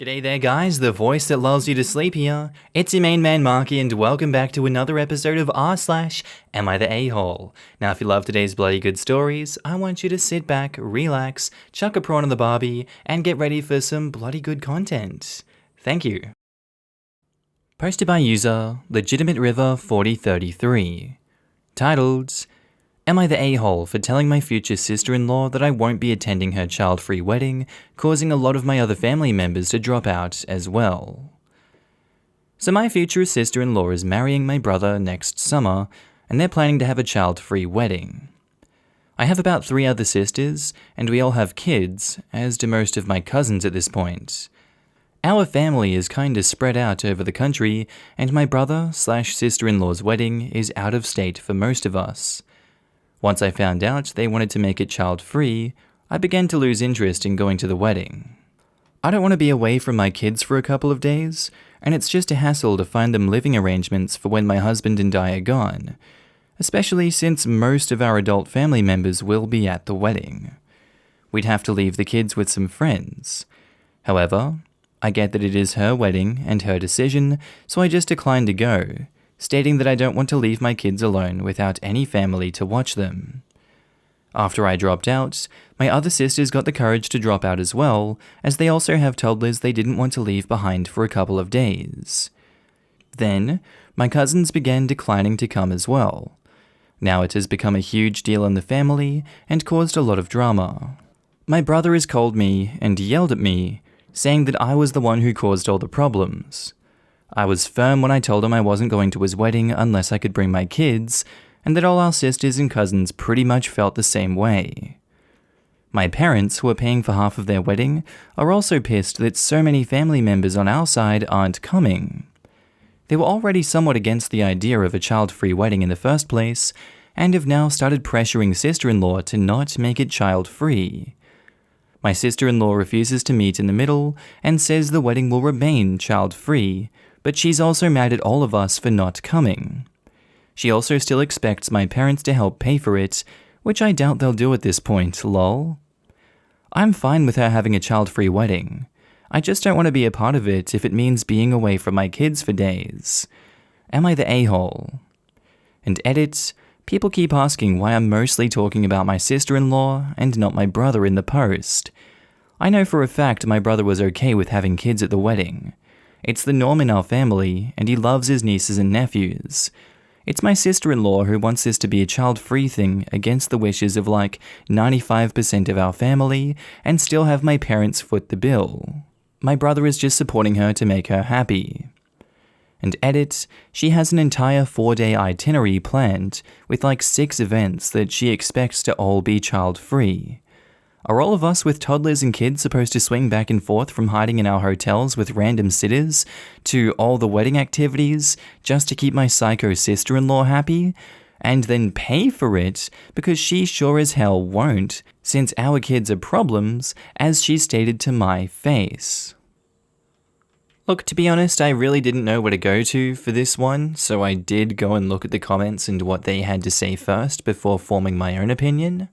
G'day there guys, the voice that lulls you to sleep here. It's your main man Markee and welcome back to another episode of r/Am I the A-hole? Now if you love today's bloody good stories, I want you to sit back, relax, chuck a prawn on the barbie, and get ready for some bloody good content. Thank you. Posted by user Legitimate River 4033. Titled, Am I the a-hole for telling my future sister-in-law that I won't be attending her child-free wedding, causing a lot of my other family members to drop out as well? So my future sister-in-law is marrying my brother next summer, and they're planning to have a child-free wedding. I have about 3 other sisters, and we all have kids, as do most of my cousins at this point. Our family is kinda spread out over the country, and my brother/sister-in-law's wedding is out of state for most of us. Once I found out they wanted to make it child-free, I began to lose interest in going to the wedding. I don't want to be away from my kids for a couple of days, and it's just a hassle to find them living arrangements for when my husband and I are gone, especially since most of our adult family members will be at the wedding. We'd have to leave the kids with some friends. However, I get that it is her wedding and her decision, so I just declined to go, stating that I don't want to leave my kids alone without any family to watch them. After I dropped out, my other sisters got the courage to drop out as well, as they also have toddlers they didn't want to leave behind for a couple of days. Then, my cousins began declining to come as well. Now it has become a huge deal in the family and caused a lot of drama. My brother has called me and yelled at me, saying that I was the one who caused all the problems. I was firm when I told him I wasn't going to his wedding unless I could bring my kids, and that all our sisters and cousins pretty much felt the same way. My parents, who are paying for half of their wedding, are also pissed that so many family members on our side aren't coming. They were already somewhat against the idea of a child-free wedding in the first place, and have now started pressuring sister-in-law to not make it child-free. My sister-in-law refuses to meet in the middle and says the wedding will remain child-free, but she's also mad at all of us for not coming. She also still expects my parents to help pay for it, which I doubt they'll do at this point, lol. I'm fine with her having a child-free wedding. I just don't want to be a part of it if it means being away from my kids for days. Am I the a-hole? And edit, people keep asking why I'm mostly talking about my sister-in-law and not my brother in the post. I know for a fact my brother was okay with having kids at the wedding. It's the norm in our family, and he loves his nieces and nephews. It's my sister-in-law who wants this to be a child-free thing against the wishes of like 95% of our family, and still have my parents foot the bill. My brother is just supporting her to make her happy. And edit, she has an entire 4-day itinerary planned, with like 6 events that she expects to all be child-free. Are all of us with toddlers and kids supposed to swing back and forth from hiding in our hotels with random sitters to all the wedding activities just to keep my psycho sister-in-law happy? And then pay for it because she sure as hell won't, since our kids are problems, as she stated to my face. Look, to be honest, I really didn't know where to go to for this one, so I did go and look at the comments and what they had to say first before forming my own opinion.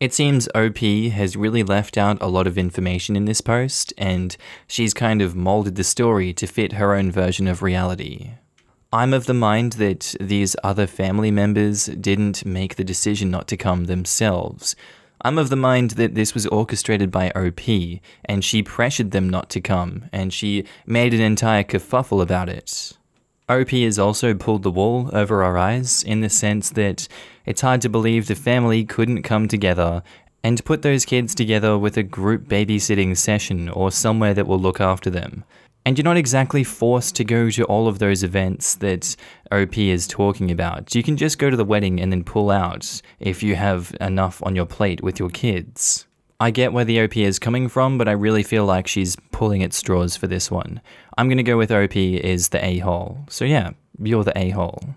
It seems OP has really left out a lot of information in this post, and she's kind of molded the story to fit her own version of reality. I'm of the mind that these other family members didn't make the decision not to come themselves. I'm of the mind that this was orchestrated by OP, and she pressured them not to come, and she made an entire kerfuffle about it. OP has also pulled the wool over our eyes in the sense that it's hard to believe the family couldn't come together and put those kids together with a group babysitting session or somewhere that will look after them. And you're not exactly forced to go to all of those events that OP is talking about. You can just go to the wedding and then pull out if you have enough on your plate with your kids. I get where the OP is coming from, but I really feel like she's pulling at straws for this one. I'm gonna go with OP is the a-hole. So yeah, you're the a-hole.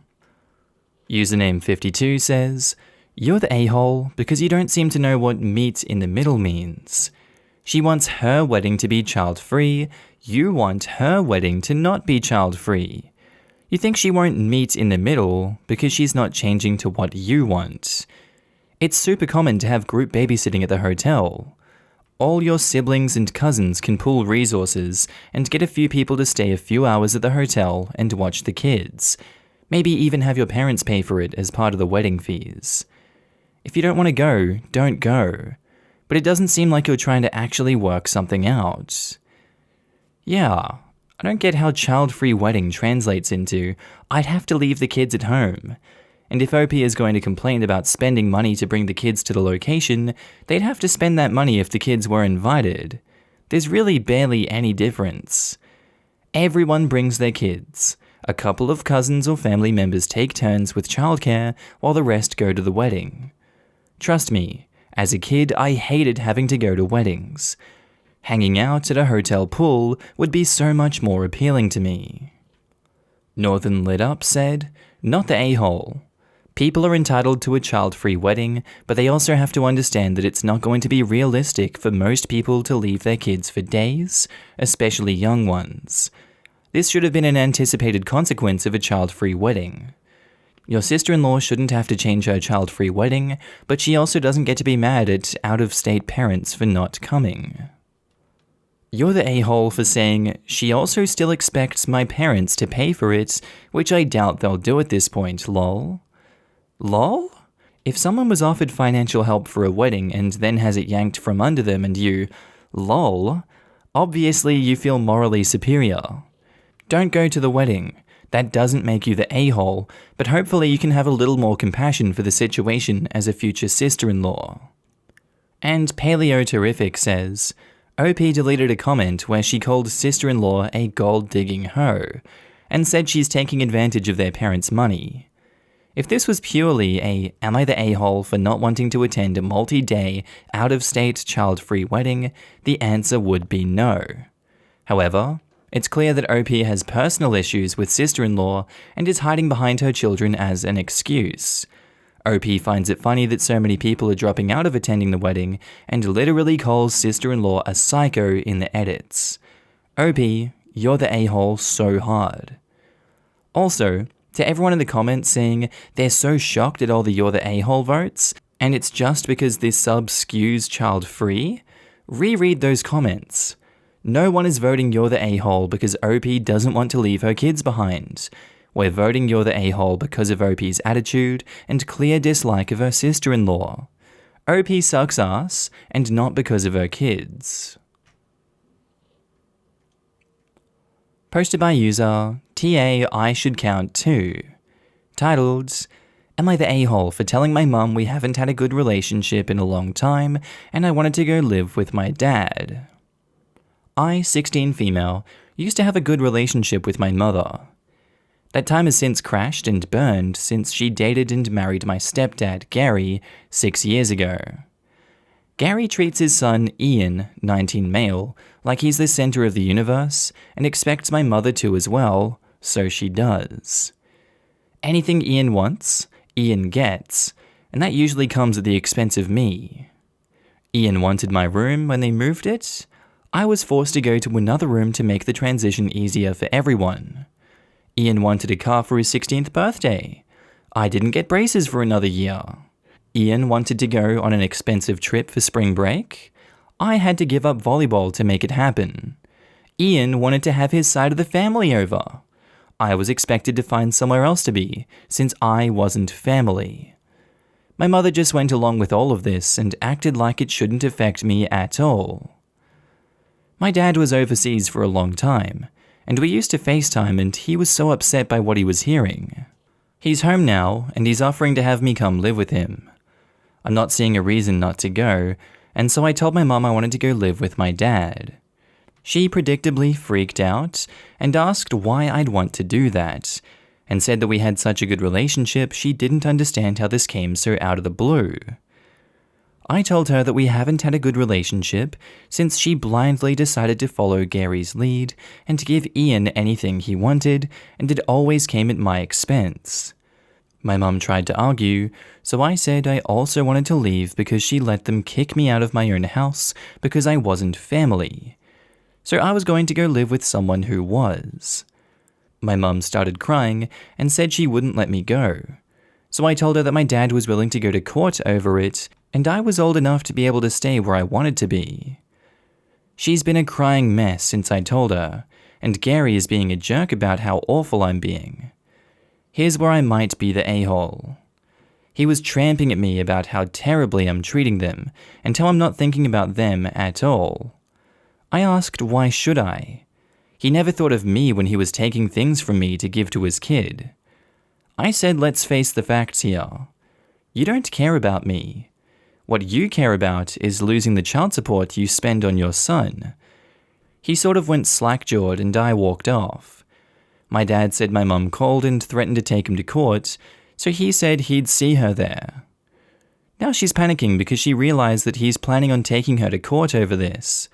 Username 52 says, "You're the a-hole because you don't seem to know what meet in the middle means. She wants her wedding to be child-free, you want her wedding to not be child-free. You think she won't meet in the middle because she's not changing to what you want. It's super common to have group babysitting at the hotel. All your siblings and cousins can pool resources and get a few people to stay a few hours at the hotel and watch the kids. Maybe even have your parents pay for it as part of the wedding fees. If you don't want to go, don't go. But it doesn't seem like you're trying to actually work something out. Yeah, I don't get how child-free wedding translates into, I'd have to leave the kids at home. And if OP is going to complain about spending money to bring the kids to the location, they'd have to spend that money if the kids were invited. There's really barely any difference. Everyone brings their kids. A couple of cousins or family members take turns with childcare while the rest go to the wedding. Trust me, as a kid I hated having to go to weddings. Hanging out at a hotel pool would be so much more appealing to me. Northern Lit Up said, "Not the a-hole. People are entitled to a child-free wedding, but they also have to understand that it's not going to be realistic for most people to leave their kids for days, especially young ones. This should have been an anticipated consequence of a child-free wedding. Your sister-in-law shouldn't have to change her child-free wedding, but she also doesn't get to be mad at out-of-state parents for not coming." You're the a-hole for saying, "She also still expects my parents to pay for it, which I doubt they'll do at this point, lol." Lol? If someone was offered financial help for a wedding and then has it yanked from under them and you, lol, obviously you feel morally superior. Don't go to the wedding. That doesn't make you the a-hole, but hopefully you can have a little more compassion for the situation as a future sister-in-law. And Paleo Terrific says, OP deleted a comment where she called sister-in-law a gold-digging hoe, and said she's taking advantage of their parents' money. If this was purely a "am I the a-hole for not wanting to attend a multi-day, out-of-state, child-free wedding," the answer would be no. However, it's clear that OP has personal issues with sister-in-law and is hiding behind her children as an excuse. OP finds it funny that so many people are dropping out of attending the wedding and literally calls sister-in-law a psycho in the edits. OP, you're the a-hole so hard. Also, to everyone in the comments saying they're so shocked at all the "you're the a-hole" votes, and it's just because this sub skews child-free, reread those comments. No one is voting "you're the a-hole" because OP doesn't want to leave her kids behind. We're voting "you're the a-hole" because of OP's attitude and clear dislike of her sister-in-law. OP sucks ass, and not because of her kids. Posted by user TA I should count too. Titled, "Am I the a-hole for telling my mum we haven't had a good relationship in a long time and I wanted to go live with my dad? I, 16 female, used to have a good relationship with my mother. That time has since crashed and burned since she dated and married my stepdad, Gary, 6 years ago. Gary treats his son, Ian, 19 male, like he's the center of the universe and expects my mother to as well, so she does. Anything Ian wants, Ian gets, and that usually comes at the expense of me. Ian wanted my room when they moved it. I was forced to go to another room to make the transition easier for everyone. Ian wanted a car for his 16th birthday. I didn't get braces for another year. Ian wanted to go on an expensive trip for spring break. I had to give up volleyball to make it happen. Ian wanted to have his side of the family over. I was expected to find somewhere else to be, since I wasn't family. My mother just went along with all of this and acted like it shouldn't affect me at all. My dad was overseas for a long time, and we used to FaceTime and he was so upset by what he was hearing. He's home now, and he's offering to have me come live with him. I'm not seeing a reason not to go, and so I told my mom I wanted to go live with my dad. She predictably freaked out and asked why I'd want to do that, and said that we had such a good relationship she didn't understand how this came so out of the blue. I told her that we haven't had a good relationship since she blindly decided to follow Gary's lead and to give Ian anything he wanted, and it always came at my expense. My mum tried to argue, so I said I also wanted to leave because she let them kick me out of my own house because I wasn't family. So I was going to go live with someone who was. My mum started crying and said she wouldn't let me go. So I told her that my dad was willing to go to court over it, and I was old enough to be able to stay where I wanted to be. She's been a crying mess since I told her, and Gary is being a jerk about how awful I'm being. Here's where I might be the a-hole. He was tramping at me about how terribly I'm treating them, and how I'm not thinking about them at all. I asked why should I? He never thought of me when he was taking things from me to give to his kid. I said let's face the facts here. You don't care about me. What you care about is losing the child support you spend on your son. He sort of went slack-jawed and I walked off. My dad said my mum called and threatened to take him to court, so he said he'd see her there. Now she's panicking because she realized that he's planning on taking her to court over this.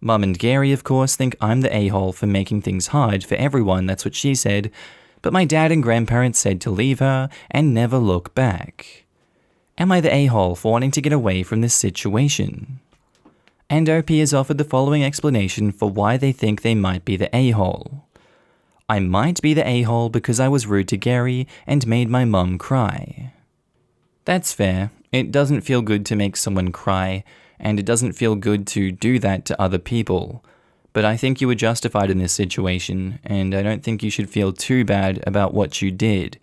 Mum and Gary, of course, think I'm the a-hole for making things hard for everyone, that's what she said, but my dad and grandparents said to leave her and never look back. Am I the a-hole for wanting to get away from this situation? And OP has offered the following explanation for why they think they might be the a-hole. I might be the a-hole because I was rude to Gary and made my mum cry. That's fair. It doesn't feel good to make someone cry, and it doesn't feel good to do that to other people. But I think you were justified in this situation, and I don't think you should feel too bad about what you did.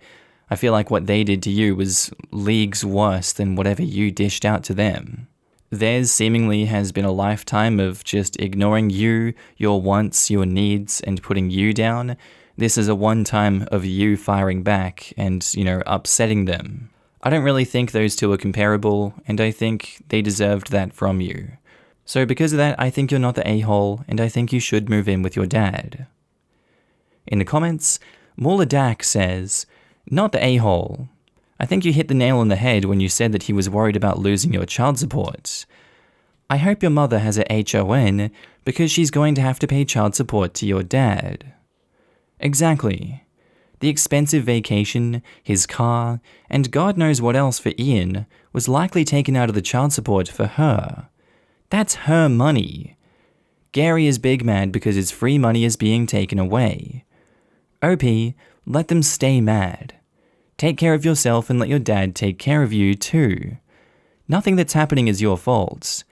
I feel like what they did to you was leagues worse than whatever you dished out to them. Theirs seemingly has been a lifetime of just ignoring you, your wants, your needs, and putting you down. This is a one-time of you firing back and, upsetting them. I don't really think those two are comparable, and I think they deserved that from you. So because of that, I think you're not the a-hole, and I think you should move in with your dad. In the comments, Mula Dak says, not the a-hole. I think you hit the nail on the head when you said that he was worried about losing your child support. I hope your mother has a HON because she's going to have to pay child support to your dad. Exactly. The expensive vacation, his car, and God knows what else for Ian was likely taken out of the child support for her. That's her money. Gary is big mad because his free money is being taken away. OP, let them stay mad. Take care of yourself and let your dad take care of you too. Nothing that's happening is your fault.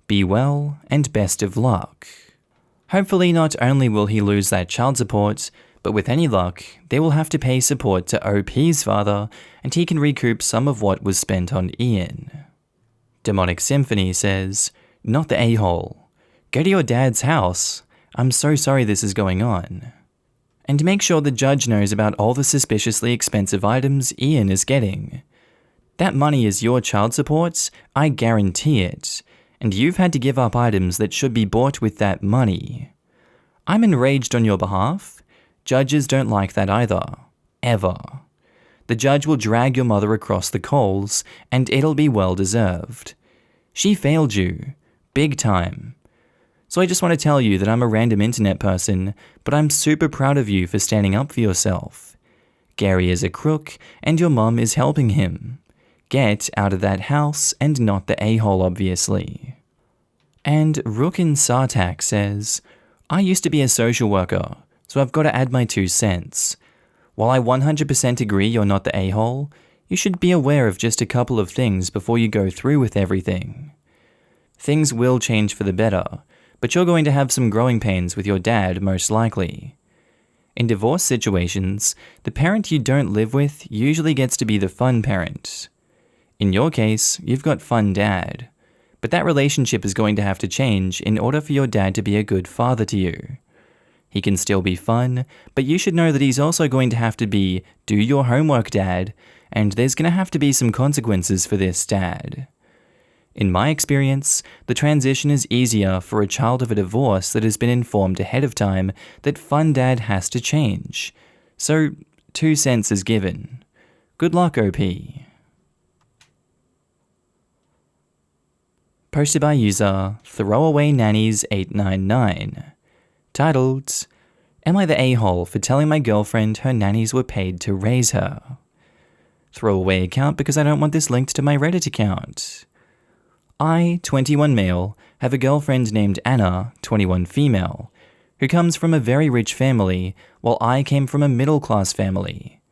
Be well and best of luck. Hopefully not only will he lose that child support, but with any luck, they will have to pay support to OP's father and he can recoup some of what was spent on Ian. Demonic Symphony says, not the a-hole. Go to your dad's house. I'm so sorry this is going on. And make sure the judge knows about all the suspiciously expensive items Ian is getting. That money is your child support, I guarantee it, and you've had to give up items that should be bought with that money. I'm enraged on your behalf. Judges don't like that either. Ever. The judge will drag your mother across the coals, and it'll be well deserved. She failed you. Big time. So I just want to tell you that I'm a random internet person, but I'm super proud of you for standing up for yourself. Gary is a crook, and your mum is helping him. Get out of that house and not the a-hole, obviously. And Rookin Sartak says, I used to be a social worker, so I've got to add my 2 cents. While I 100% agree you're not the a-hole, you should be aware of just a couple of things before you go through with everything. Things will change for the better, but you're going to have some growing pains with your dad most likely. In divorce situations, the parent you don't live with usually gets to be the fun parent. In your case, you've got fun dad, but that relationship is going to have to change in order for your dad to be a good father to you. He can still be fun, but you should know that he's also going to have to be do your homework dad, and there's going to have to be some consequences for this dad. In my experience, the transition is easier for a child of a divorce that has been informed ahead of time that fun dad has to change. So, 2 cents is given. Good luck, OP. Posted by user ThrowawayNannies899. Titled, Am I the a-hole for telling my girlfriend her nannies were paid to raise her? Throwaway account because I don't want this linked to my Reddit account. I, 21 male, have a girlfriend named Anna, 21 female, who comes from a very rich family, while I came from a middle-class family.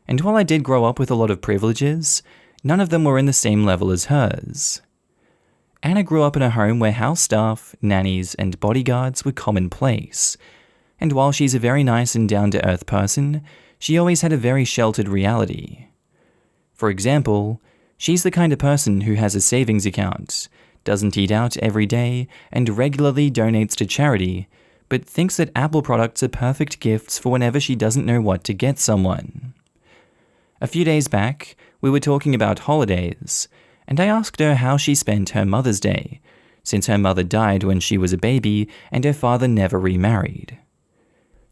And while I did grow up with a lot of privileges, none of them were in the same level as hers. Anna grew up in a home where house staff, nannies, and bodyguards were commonplace. And while she's a very nice and down-to-earth person, she always had a very sheltered reality. For example, she's the kind of person who has a savings account, doesn't eat out every day, and regularly donates to charity, but thinks that Apple products are perfect gifts for whenever she doesn't know what to get someone. A few days back, we were talking about holidays, and I asked her how she spent her Mother's Day, since her mother died when she was a baby and her father never remarried.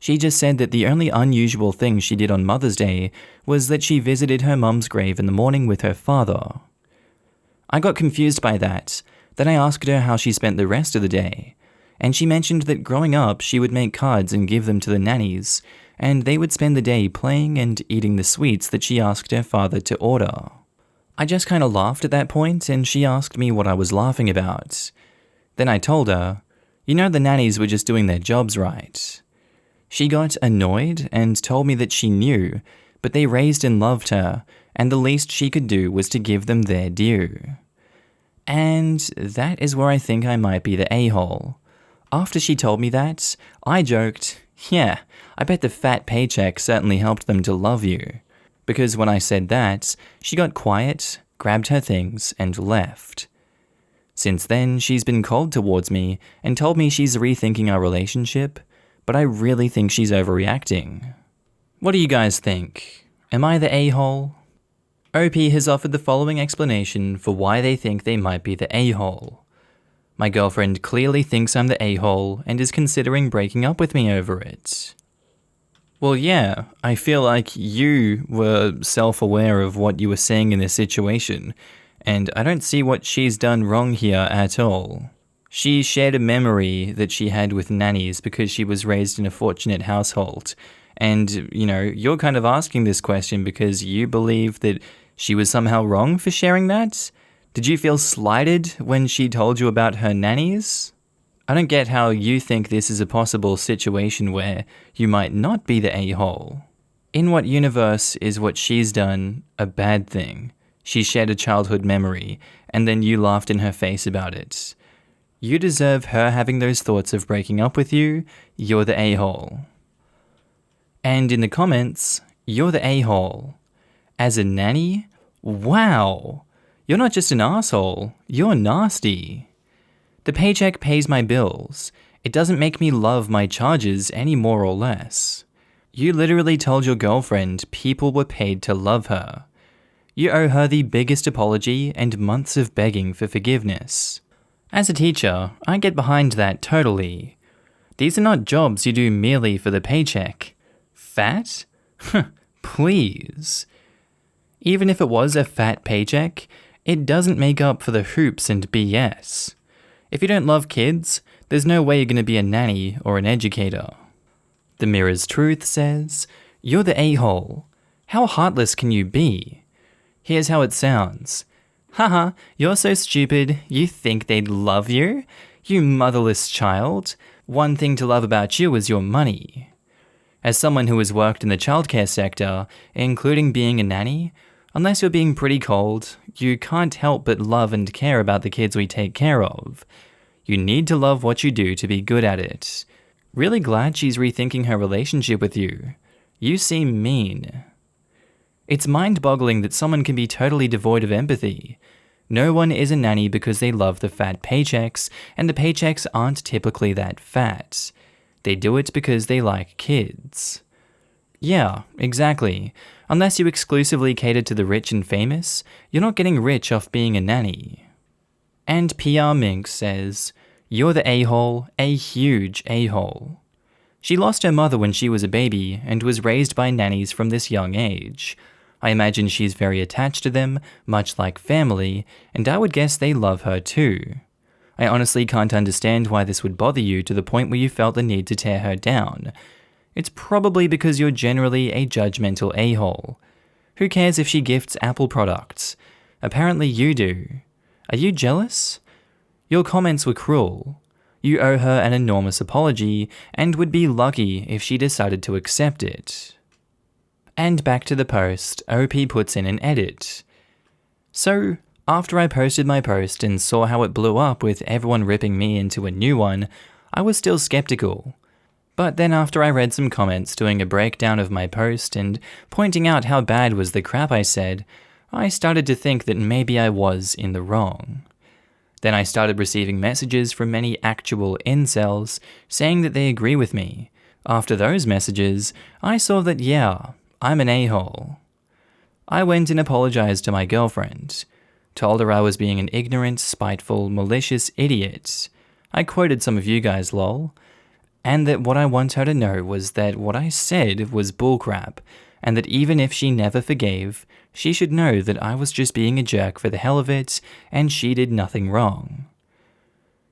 She just said that the only unusual thing she did on Mother's Day was that she visited her mum's grave in the morning with her father. I got confused by that. Then I asked her how she spent the rest of the day, and she mentioned that growing up she would make cards and give them to the nannies, and they would spend the day playing and eating the sweets that she asked her father to order. I just kind of laughed at that point, and she asked me what I was laughing about. Then I told her, you know, the nannies were just doing their jobs right. She got annoyed and told me that she knew, but they raised and loved her, and the least she could do was to give them their due. And that is where I think I might be the a-hole. After she told me that, I joked, yeah, I bet the fat paycheck certainly helped them to love you. Because when I said that, she got quiet, grabbed her things, and left. Since then, she's been cold towards me and told me she's rethinking our relationship, but I really think she's overreacting. What do you guys think? Am I the a-hole? OP has offered the following explanation for why they think they might be the a-hole. My girlfriend clearly thinks I'm the a-hole and is considering breaking up with me over it. Well, yeah, I feel like you were self-aware of what you were saying in this situation, and I don't see what she's done wrong here at all. She shared a memory that she had with nannies because she was raised in a fortunate household. And, you know, you're kind of asking this question because you believe that she was somehow wrong for sharing that? Did you feel slighted when she told you about her nannies? I don't get how you think this is a possible situation where you might not be the a-hole. In what universe is what she's done a bad thing? She shared a childhood memory, and then you laughed in her face about it. You deserve her having those thoughts of breaking up with you. You're the a-hole. And in the comments, you're the a-hole. As a nanny? Wow! You're not just an asshole, you're nasty. The paycheck pays my bills. It doesn't make me love my charges any more or less. You literally told your girlfriend people were paid to love her. You owe her the biggest apology and months of begging for forgiveness. As a teacher, I get behind that totally. These are not jobs you do merely for the paycheck. Fat? Please. Even if it was a fat paycheck, it doesn't make up for the hoops and BS. If you don't love kids, there's no way you're going to be a nanny or an educator. The Mirror's Truth says, you're the a-hole. How heartless can you be? Here's how it sounds. Haha, you're so stupid, you think they'd love you? You motherless child. One thing to love about you is your money. As someone who has worked in the childcare sector, including being a nanny, unless you're being pretty cold, you can't help but love and care about the kids we take care of. You need to love what you do to be good at it. Really glad she's rethinking her relationship with you. You seem mean. It's mind-boggling that someone can be totally devoid of empathy. No one is a nanny because they love the fat paychecks, and the paychecks aren't typically that fat. They do it because they like kids. Yeah, exactly. Unless you exclusively cater to the rich and famous, you're not getting rich off being a nanny. And PR Mink says, you're the a-hole, a huge a-hole. She lost her mother when she was a baby and was raised by nannies from this young age. I imagine she's very attached to them, much like family, and I would guess they love her too. I honestly can't understand why this would bother you to the point where you felt the need to tear her down. It's probably because you're generally a judgmental a-hole. Who cares if she gifts Apple products? Apparently you do. Are you jealous? Your comments were cruel. You owe her an enormous apology and would be lucky if she decided to accept it. And back to the post, OP puts in an edit. So, After I posted my post and saw how it blew up with everyone ripping me into a new one, I was still skeptical. But then after I read some comments doing a breakdown of my post and pointing out how bad was the crap I said, I started to think that maybe I was in the wrong. Then I started receiving messages from many actual incels saying that they agree with me. After those messages, I saw that yeah, I'm an a-hole. I went and apologized to my girlfriend. Told her I was being an ignorant, spiteful, malicious idiot. I quoted some of you guys, lol. And that what I want her to know was that what I said was bullcrap, and that even if she never forgave, she should know that I was just being a jerk for the hell of it, and she did nothing wrong.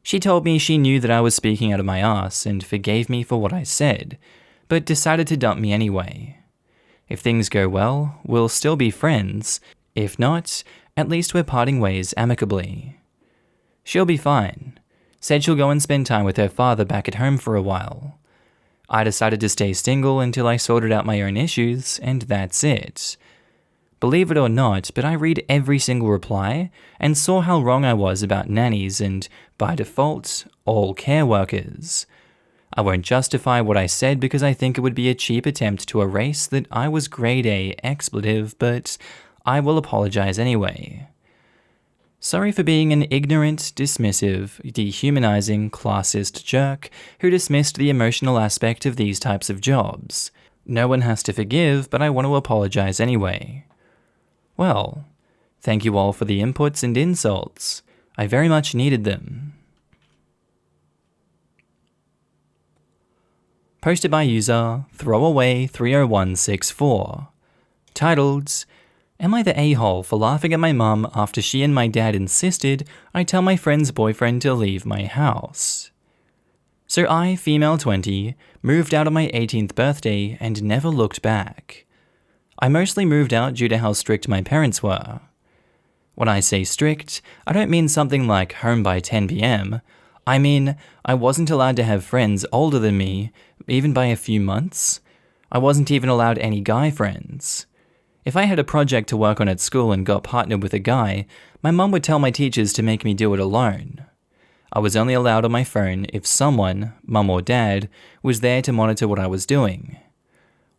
She told me she knew that I was speaking out of my ass and forgave me for what I said, but decided to dump me anyway. If things go well, we'll still be friends. If not, at least we're parting ways amicably. She'll be fine. Said she'll go and spend time with her father back at home for a while. I decided to stay single until I sorted out my own issues, and that's it. Believe it or not, but I read every single reply and saw how wrong I was about nannies and, by default, all care workers. I won't justify what I said because I think it would be a cheap attempt to erase that I was grade A expletive, but I will apologize anyway. Sorry for being an ignorant, dismissive, dehumanizing, classist jerk who dismissed the emotional aspect of these types of jobs. No one has to forgive, but I want to apologize anyway. Well, thank you all for the inputs and insults. I very much needed them. Posted by user Throwaway30164. Titled, Am I the a-hole for laughing at my mum after she and my dad insisted I tell my friend's boyfriend to leave my house? So I, female 20, moved out on my 18th birthday and never looked back. I mostly moved out due to how strict my parents were. When I say strict, I don't mean something like home by 10 p.m. I mean, I wasn't allowed to have friends older than me, even by a few months. I wasn't even allowed any guy friends. If I had a project to work on at school and got partnered with a guy, my mum would tell my teachers to make me do it alone. I was only allowed on my phone if someone, mum or dad, was there to monitor what I was doing.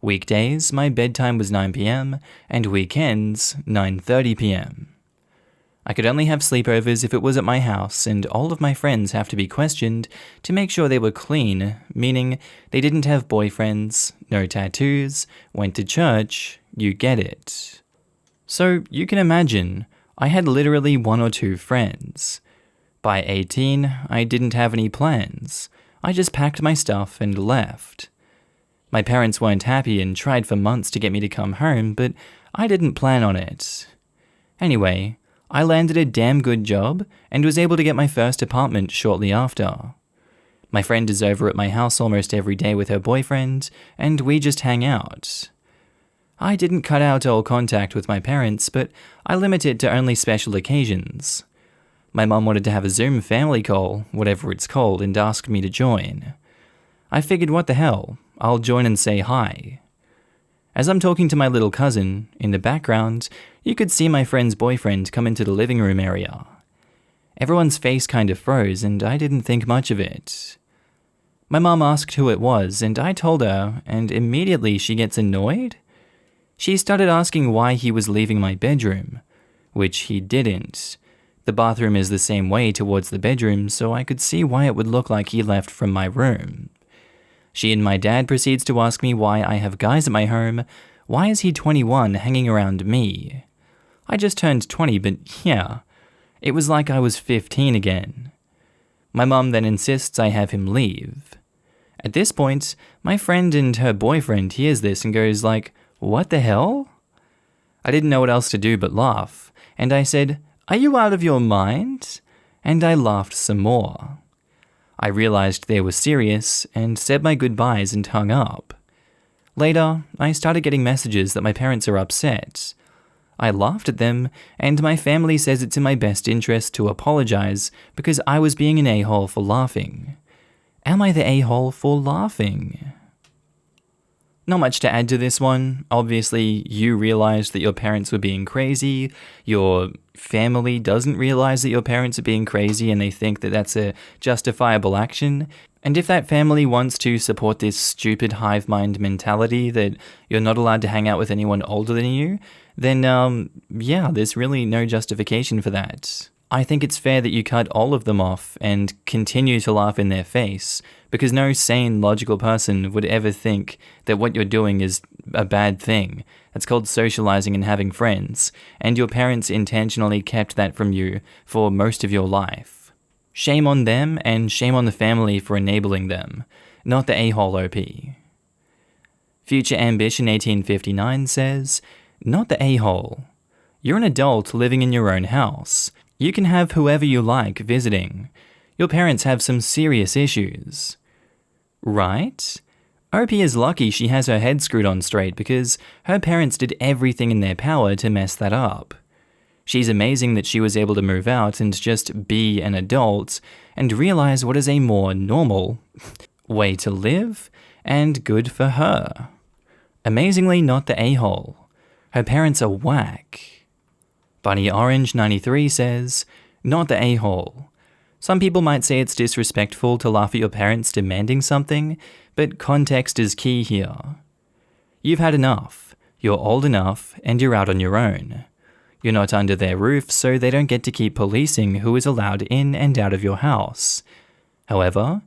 Weekdays, my bedtime was 9 p.m, and weekends, 9:30 p.m. I could only have sleepovers if it was at my house, and all of my friends have to be questioned to make sure they were clean, meaning they didn't have boyfriends, no tattoos, went to church, you get it. So you can imagine, I had literally 1 or 2 friends. By 18, I didn't have any plans. I just packed my stuff and left. My parents weren't happy and tried for months to get me to come home, but I didn't plan on it. Anyway, I landed a damn good job and was able to get my first apartment shortly after. My friend is over at my house almost every day with her boyfriend, and we just hang out. I didn't cut out all contact with my parents, but I limited to only special occasions. My mum wanted to have a Zoom family call, whatever it's called, and asked me to join. I figured, what the hell, I'll join and say hi. As I'm talking to my little cousin, in the background, you could see my friend's boyfriend come into the living room area. Everyone's face kind of froze, and I didn't think much of it. My mum asked who it was, and I told her, and immediately she gets annoyed. She started asking why he was leaving my bedroom, which he didn't. The bathroom is the same way towards the bedroom, so I could see why it would look like he left from my room. She and my dad proceeds to ask me why I have guys at my home. Why is he 21 hanging around me? I just turned 20, but yeah, it was like I was 15 again. My mum then insists I have him leave. At this point, my friend and her boyfriend hears this and goes like, "What the hell?" I didn't know what else to do but laugh, and I said, "Are you out of your mind?" And I laughed some more. I realized they were serious and said my goodbyes and hung up. Later, I started getting messages that my parents are upset. I laughed at them, and my family says it's in my best interest to apologize because I was being an a-hole for laughing. Am I the a-hole for laughing? Not much to add to this one. Obviously, you realized that your parents were being crazy. Your family doesn't realize that your parents are being crazy and they think that that's a justifiable action. And if that family wants to support this stupid hive mind mentality that you're not allowed to hang out with anyone older than you, then yeah, there's really no justification for that. I think it's fair that you cut all of them off and continue to laugh in their face, because no sane, logical person would ever think that what you're doing is a bad thing. That's called socializing and having friends, and your parents intentionally kept that from you for most of your life. Shame on them, and shame on the family for enabling them, not the a-hole OP. Future Ambition 1859 says, not the a-hole. You're an adult living in your own house. You can have whoever you like visiting. Your parents have some serious issues. Right? OP is lucky she has her head screwed on straight because her parents did everything in their power to mess that up. She's amazing that she was able to move out and just be an adult and realize what is a more normal way to live, and good for her. Amazingly not the a-hole. Her parents are whack. Bunny Orange 93 says, not the a-hole. Some people might say it's disrespectful to laugh at your parents demanding something, but context is key here. You've had enough, you're old enough, and you're out on your own. You're not under their roof, so they don't get to keep policing who is allowed in and out of your house. However,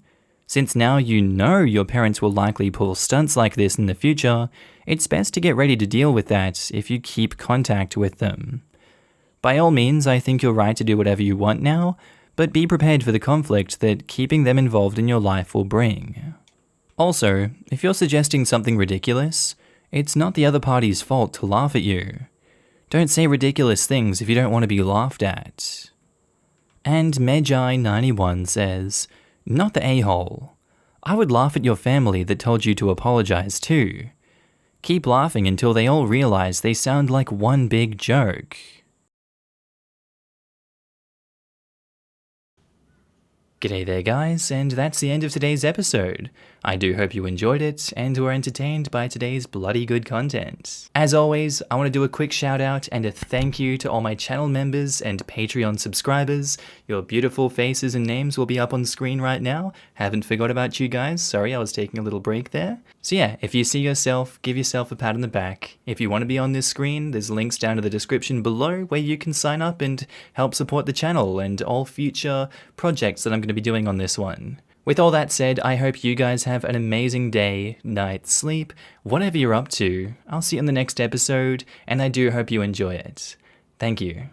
since now you know your parents will likely pull stunts like this in the future, it's best to get ready to deal with that if you keep contact with them. By all means, I think you're right to do whatever you want now, but be prepared for the conflict that keeping them involved in your life will bring. Also, if you're suggesting something ridiculous, it's not the other party's fault to laugh at you. Don't say ridiculous things if you don't want to be laughed at. And Medjai91 says, not the a-hole. I would laugh at your family that told you to apologize too. Keep laughing until they all realize they sound like one big joke. G'day there guys, and that's the end of today's episode. I do hope you enjoyed it and were entertained by today's bloody good content. As always, I want to do a quick shout out and a thank you to all my channel members and Patreon subscribers. Your beautiful faces and names will be up on screen right now. Haven't forgot about you guys, sorry I was taking a little break there. So yeah, if you see yourself, give yourself a pat on the back. If you want to be on this screen, there's links down to the description below where you can sign up and help support the channel and all future projects that I'm going to be doing on this one. With all that said, I hope you guys have an amazing day, night, sleep, whatever you're up to. I'll see you in the next episode, and I do hope you enjoy it. Thank you.